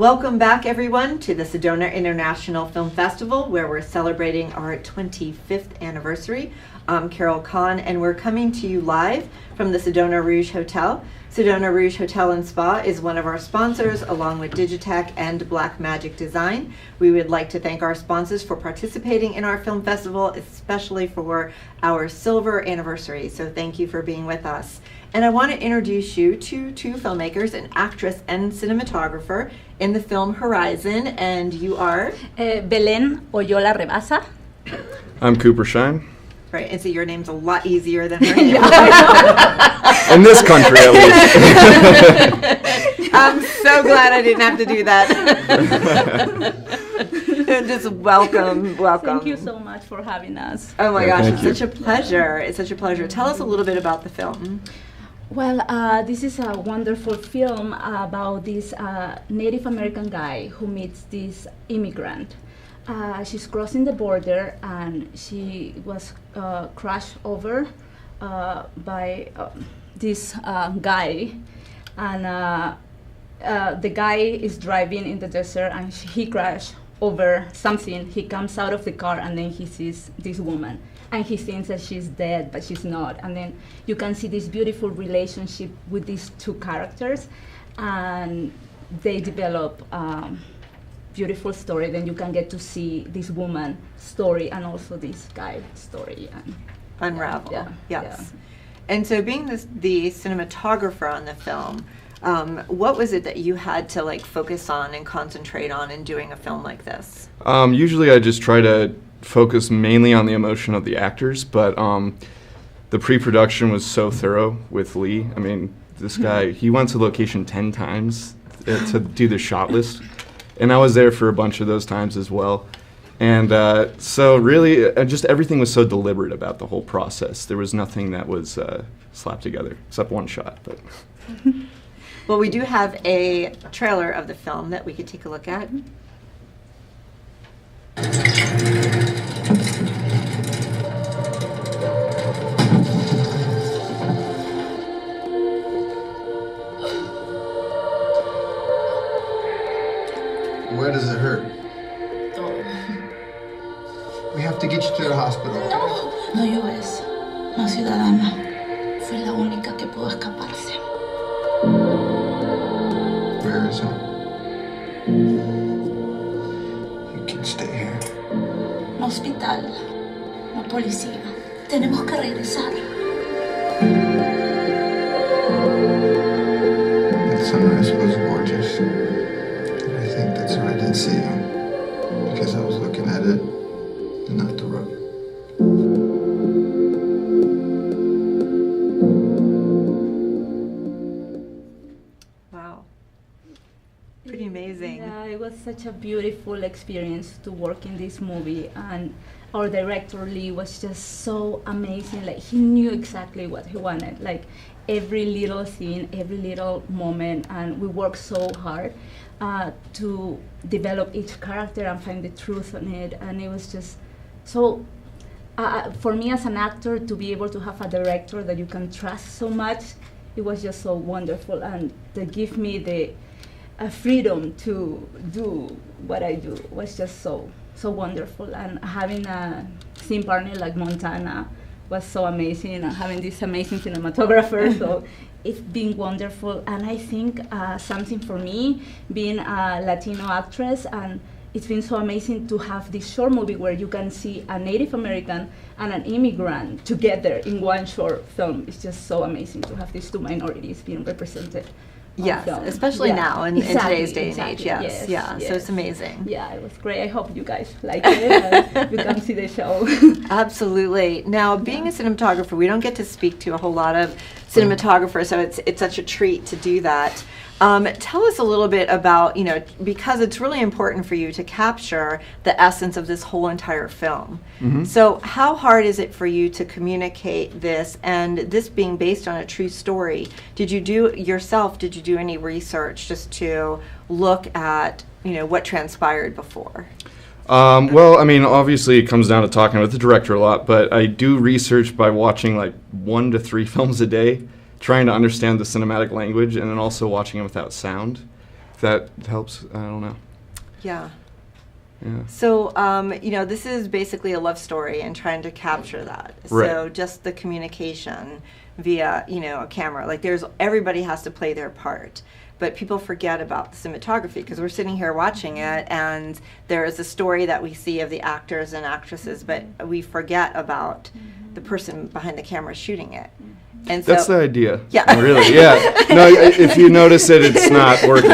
Welcome back, everyone, to the Sedona International Film Festival, where we're celebrating our 25th anniversary. I'm Carol Kahn, and we're coming to you live from the Sedona Rouge Hotel. Sedona Rouge Hotel and Spa is one of our sponsors, along with Digitech and Black Magic Design. We would like to thank our sponsors for participating in our film festival, especially for our silver anniversary. So thank you for being with us. And I want to introduce you to two filmmakers, an actress and cinematographer in the film Horizon, and you are? Belén Oyola Rebasa. I'm Cooper Shine. Right, and so your name's a lot easier than her name. In this country, at least. I'm so glad I didn't have to do that. Just welcome. Thank you so much for having us. Oh my gosh, it's you. such a pleasure. It's such a pleasure. Tell us a little bit about the film. Well, this is a wonderful film about this Native American guy who meets this immigrant. She's crossing the border and she was crashed over by this guy, and the guy is driving in the desert and he crashed over something. He comes out of the car and then he sees this woman and he thinks that she's dead, but she's not. And then you can see this beautiful relationship with these two characters, and they develop beautiful story. Then you can get to see this woman story and also this guy story and Unravel. Yeah, Yes. yeah. And so being the cinematographer on the film, what was it that you had to focus on and concentrate on in doing a film like this? Usually I just try to focus mainly on the emotion of the actors, but the pre-production was so thorough with Lee. I mean, this guy, he went to location 10 times to do the shot list, and I was there for a bunch of those times as well. And so really, just everything was so deliberate about the whole process. There was nothing that was slapped together, except one shot. But Well, we do have a trailer of the film that we could take a look at. Where does it hurt? We have to get you to the hospital. No llores. No, ciudadana. Fue la única que pudo escaparse. Where is it? You can stay here. No hospital. No policía. Tenemos que regresar. That sunrise was gorgeous. And I think that's why I didn't see you. Because I was looking at it and not the road. Wow. Pretty amazing. Yeah, it was such a beautiful experience to work in this movie, and our director Lee was just so amazing. Like, he knew exactly what he wanted, like every little scene, every little moment, and we worked so hard to develop each character and find the truth on it. And it was just so, for me as an actor, to be able to have a director that you can trust so much, it was just so wonderful, and to give me the freedom to do what I do was just so wonderful. And having a scene partner like Montana was so amazing, and having this amazing cinematographer, so it's been wonderful. And I think something for me, being a Latino actress, and it's been so amazing to have this short movie where you can see a Native American and an immigrant together in one short film. It's just so amazing to have these two minorities being represented. Yes, film. especially Yeah, now in today's day and age. Yes, yeah. So yes. it's amazing. Yeah, it was great. I hope you guys like it and you come see the show. Absolutely. Now, being a cinematographer, we don't get to speak to a whole lot of cinematographers, so it's such a treat to do that. Tell us a little bit about, because it's really important for you to capture the essence of this whole entire film. Mhm. So how hard is it for you to communicate this, and this being based on a true story? Did you do any research just to look at, what transpired before? Well, I mean, obviously it comes down to talking with the director a lot, but I do research by watching 1 to 3 films a day, trying to understand the cinematic language, and then also watching it without sound. that helps. I don't know. Yeah. Yeah. So, this is basically a love story and trying to capture that. Right. So just the communication via, a camera. Like everybody has to play their part. But people forget about the cinematography because we're sitting here watching it and there is a story that we see of the actors and actresses, but we forget about the person behind the camera shooting it. And so, That's the idea. Yeah. Really, yeah. No, if you notice it, it's not working.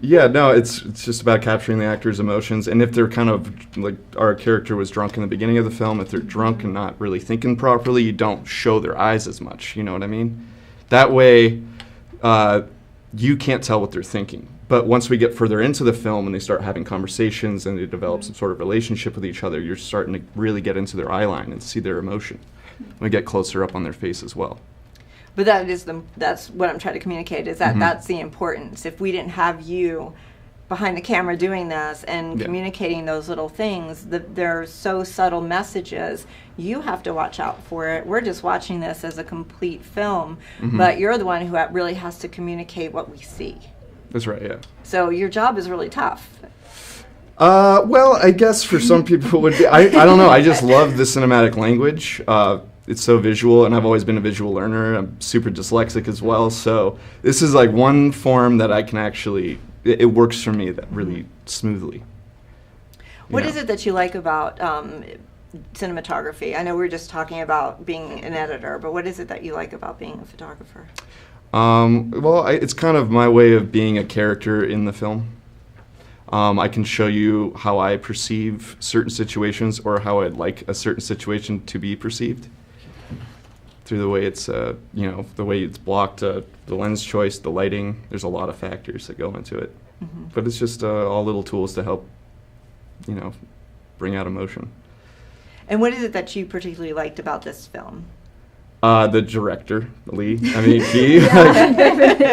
It's just about capturing the actors' emotions. And if they're kind of, like our character was drunk in the beginning of the film, if they're drunk and not really thinking properly, you don't show their eyes as much, you know what I mean? That way, you can't tell what they're thinking. But once we get further into the film and they start having conversations and they develop some sort of relationship with each other, you're starting to really get into their eye line and see their emotion. We get closer up on their face as well. but that's what I'm trying to communicate is that that's the importance. If we didn't have you behind the camera doing this and communicating those little things, they're so subtle messages. You have to watch out for it. We're just watching this as a complete film, but you're the one who really has to communicate what we see. That's right, yeah. So your job is really tough. Well, I guess for some people it would be. I don't know. I just love the cinematic language. It's so visual, and I've always been a visual learner. I'm super dyslexic as well, so this is like one form that I can actually, it works for me that really smoothly. What is it that you like about cinematography? I know we were just talking about being an editor, but what is it that you like about being a photographer? It's kind of my way of being a character in the film. I can show you how I perceive certain situations or how I'd like a certain situation to be perceived through the way it's, the way it's blocked, the lens choice, the lighting. There's a lot of factors that go into it. But it's just all little tools to help, bring out emotion. And what is it that you particularly liked about this film? The director, Lee. I mean,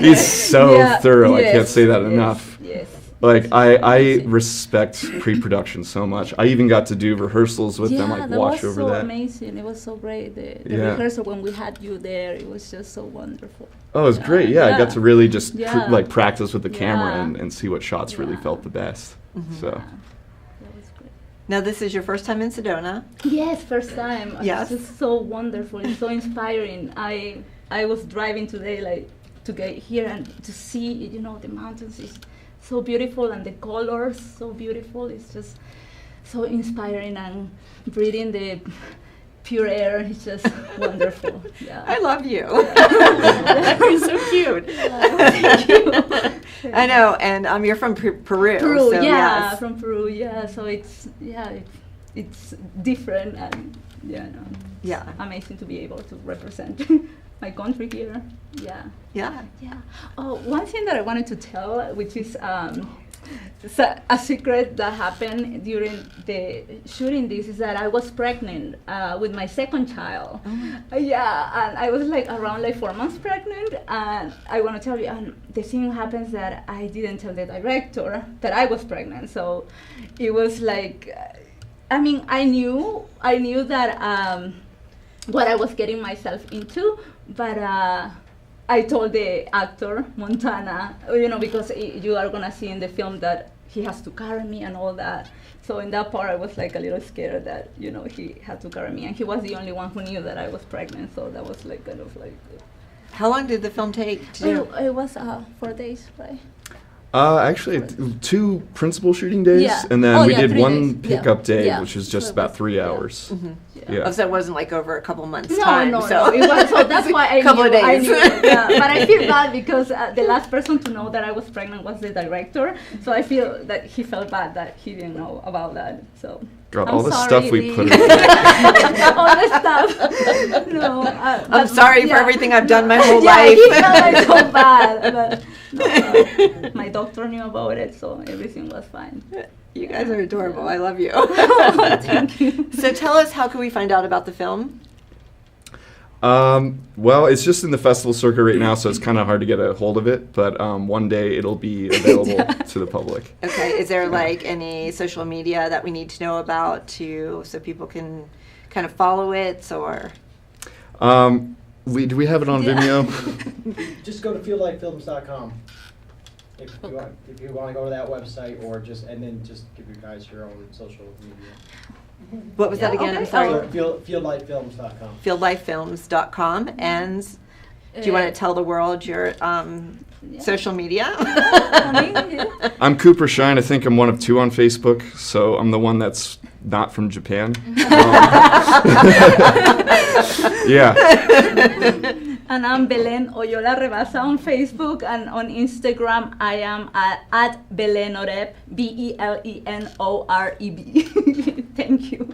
he's so thorough. I can't say that enough. Yes. Like, I respect pre-production so much. I even got to do rehearsals with them, like watch over that. Yeah, that was so amazing. It was so great. The rehearsal when we had you there, it was just so wonderful. Oh, it was great. Yeah, I got to really just practice with the camera and see what shots really felt the best. So. That was great. Now, this is your first time in Sedona. Yes, first time. Yes. It's just so wonderful. It's so inspiring. I was driving today, to get here and to see, the mountains is so beautiful and the colors so beautiful. It's just so inspiring, and breathing the pure air is just wonderful. Yeah. I love you. Yeah. You're so cute. Thank you. I know, and you're from Peru. Peru, so yes. from Peru, so it's different, and amazing to be able to represent my country here. Yeah. Oh, one thing that I wanted to tell, which is a secret that happened during the shooting this, is that I was pregnant with my second child. Yeah, and I was around 4 months pregnant, and I want to tell you, and the thing happens that I didn't tell the director that I was pregnant, so it was I knew that what I was getting myself into, but I told the actor, Montana, because you are going to see in the film that he has to carry me and all that. So in that part, I was a little scared that, he had to carry me. And he was the only one who knew that I was pregnant. So that was How long did the film take to do? It was 4 days, right? Actually, 2 principal shooting days, and then we did 1 pickup day, which is just about 3 hours. Oh, so it wasn't over a couple months' No, time. no. It was, so that's why I couple knew. of days. I knew. But I feel bad because the last person to know that I was pregnant was the director. So I feel that he felt bad that he didn't know about that. So. God, I'm all the sorry, stuff we Lee. put in. All the stuff. No, I'm sorry for everything I've done my whole life. He felt so bad. But no, my doctor knew about it, so everything was fine. You guys are adorable. I love you. Thank you. So tell us, how can we find out about the film? Well, it's just in the festival circuit right now, so it's kind of hard to get a hold of it. But one day it'll be available to the public. Okay. Is there any social media that we need to know about so people can kind of follow it, or? Do we have it on Vimeo? Just go to fieldlightfilms.com. if you want to go to that website, or and then just give you guys your own social media. What was that again? okay. I'm sorry. Fieldlightfilms.com. Fieldlifefilms.com. And do you want to tell the world your social media? I'm Cooper Shine. I think I'm one of 2 on Facebook, so I'm the one that's not from Japan. Yeah. And I'm Belen Oyola Rebasa on Facebook, and on Instagram I am at Belenoreb, Belenoreb. Thank you.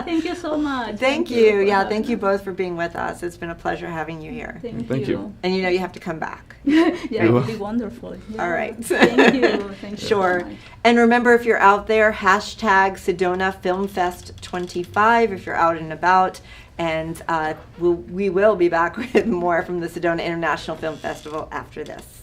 Thank you so much. Thank you. Yeah, thank you both for being with us. It's been a pleasure having you here. Thank you. And you have to come back. Yeah, it would be wonderful. Yeah. All right. Thank you. Thank you. Sure. So much. And remember, if you're out there, hashtag Sedona Film Fest 25 if you're out and about. And we will be back with more from the Sedona International Film Festival after this.